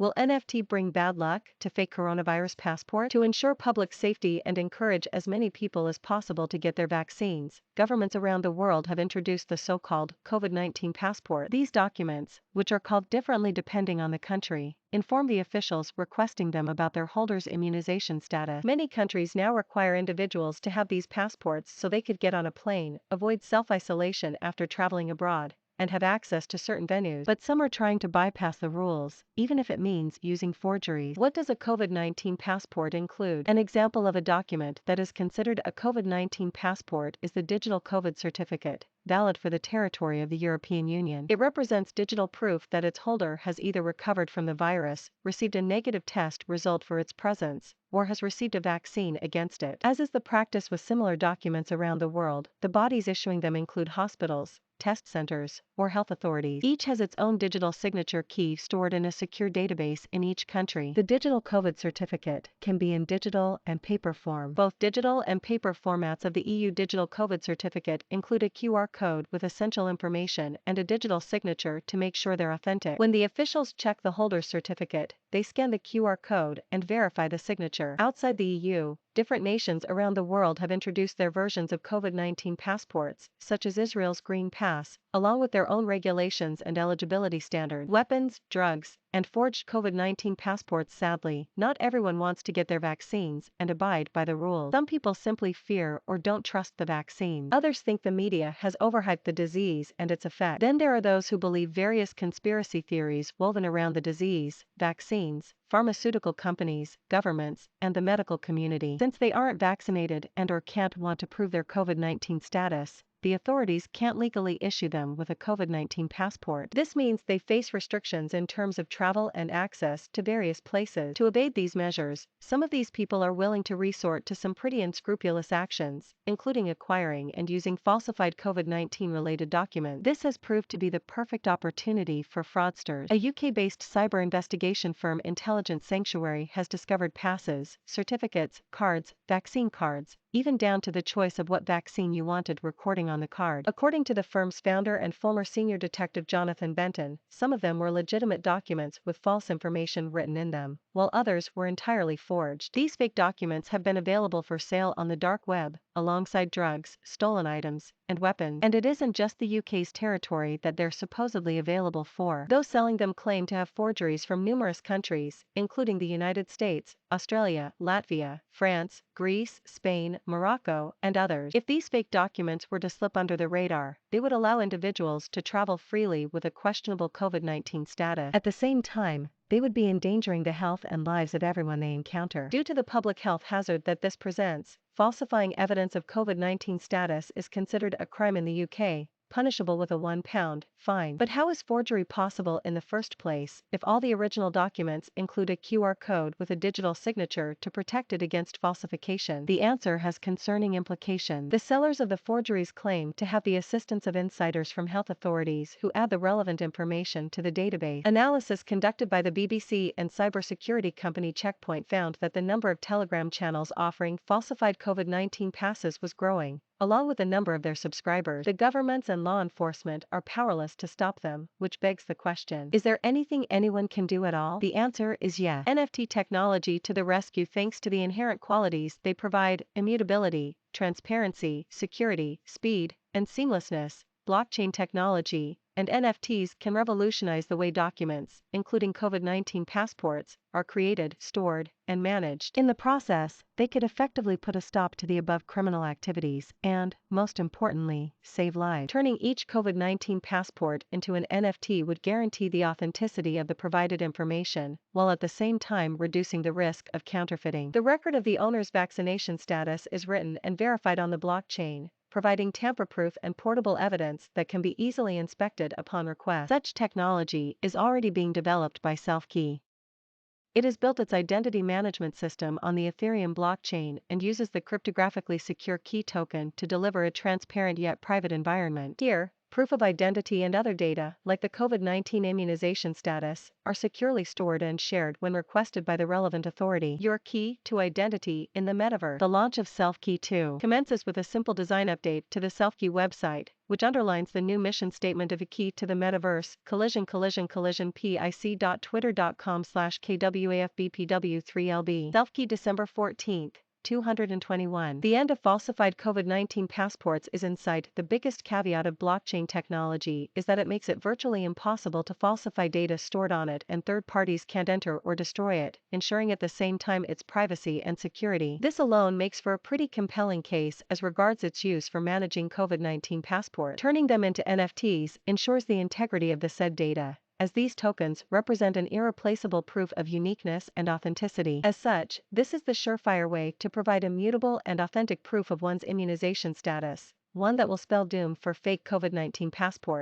Will NFT bring bad luck to fake coronavirus passport? To ensure public safety and encourage as many people as possible to get their vaccines, governments around the world have introduced the so-called COVID-19 passport. These documents, which are called differently depending on the country, inform the officials requesting them about their holders' immunization status. Many countries now require individuals to have these passports so they could get on a plane, avoid self-isolation after traveling abroad, and have access to certain venues. But some are trying to bypass the rules, even if it means using forgeries. What does a COVID-19 passport include? An example of a document that is considered a COVID-19 passport is the digital COVID certificate, valid for the territory of the European Union. It represents digital proof that its holder has either recovered from the virus, received a negative test result for its presence, or has received a vaccine against it. As is the practice with similar documents around the world, the bodies issuing them include hospitals, test centers, or health authorities. Each has its own digital signature key stored in a secure database in each country. The digital COVID certificate can be in digital and paper form. Both digital and paper formats of the EU digital COVID certificate include a QR code with essential information and a digital signature to make sure they're authentic. When the officials check the holder's certificate, they scan the QR code and verify the signature. Outside the EU, different nations around the world have introduced their versions of COVID-19 passports, such as Israel's Green Pass, along with their own regulations and eligibility standards. Weapons, drugs, and forged COVID-19 passports. Sadly, not everyone wants to get their vaccines and abide by the rules. Some people simply fear or don't trust the vaccine. Others think the media has overhyped the disease and its effect. Then there are those who believe various conspiracy theories woven around the disease, vaccines, pharmaceutical companies, governments, and the medical community. Since they aren't vaccinated and/or can't want to prove their COVID-19 status, the authorities can't legally issue them with a COVID-19 passport. This means they face restrictions in terms of travel and access to various places. To evade these measures, some of these people are willing to resort to some pretty unscrupulous actions, including acquiring and using falsified COVID-19 related documents. This has proved to be the perfect opportunity for fraudsters. A UK-based cyber investigation firm Intelligence Sanctuary has discovered passes, certificates, cards, vaccine cards, even down to the choice of what vaccine you wanted recording on the card. According to the firm's founder and former senior detective Jonathan Benton, some of them were legitimate documents with false information written in them, while others were entirely forged. These fake documents have been available for sale on the dark web, alongside drugs, stolen items, and weapons. And it isn't just the UK's territory that they're supposedly available for. Those selling them claim to have forgeries from numerous countries, including the United States, Australia, Latvia, France, Greece, Spain, Morocco, and others. If these fake documents were to slip under the radar, they would allow individuals to travel freely with a questionable COVID-19 status. At the same time, they would be endangering the health and lives of everyone they encounter. Due to the public health hazard that this presents, falsifying evidence of COVID-19 status is considered a crime in the UK, punishable with a £1 fine. But how is forgery possible in the first place if all the original documents include a QR code with a digital signature to protect it against falsification? The answer has concerning implications. The sellers of the forgeries claim to have the assistance of insiders from health authorities who add the relevant information to the database. Analysis conducted by the BBC and cybersecurity company Checkpoint found that the number of Telegram channels offering falsified COVID-19 passes was growing, along with the number of their subscribers. The governments and law enforcement are powerless to stop them, which begs the question, is there anything anyone can do at all? The answer is yes. NFT technology to the rescue. Thanks to the inherent qualities they provide: immutability, transparency, security, speed, and seamlessness. Blockchain technology and NFTs can revolutionize the way documents, including COVID-19 passports, are created, stored, and managed. In the process, they could effectively put a stop to the above criminal activities and, most importantly, save lives. Turning each COVID-19 passport into an NFT would guarantee the authenticity of the provided information, while at the same time reducing the risk of counterfeiting. The record of the owner's vaccination status is written and verified on the blockchain, providing tamper-proof and portable evidence that can be easily inspected upon request. Such technology is already being developed by Selfkey. It has built its identity management system on the Ethereum blockchain and uses the cryptographically secure key token to deliver a transparent yet private environment. Here, Proof of identity and other data, like the COVID-19 immunization status, are securely stored and shared when requested by the relevant authority. Your key to identity in the metaverse. The launch of SelfKey 2 commences with a simple design update to the SelfKey website, which underlines the new mission statement of a key to the metaverse. pic.twitter.com/kwafbpw3lb. SelfKey December 14th. 221. The end of falsified COVID-19 passports is in sight. The biggest caveat of blockchain technology is that it makes it virtually impossible to falsify data stored on it, and third parties can't enter or destroy it, ensuring at the same time its privacy and security. This alone makes for a pretty compelling case as regards its use for managing COVID-19 passports. Turning them into NFTs ensures the integrity of the said data, as these tokens represent an irreplaceable proof of uniqueness and authenticity. As such, this is the surefire way to provide immutable and authentic proof of one's immunization status, one that will spell doom for fake COVID-19 passports.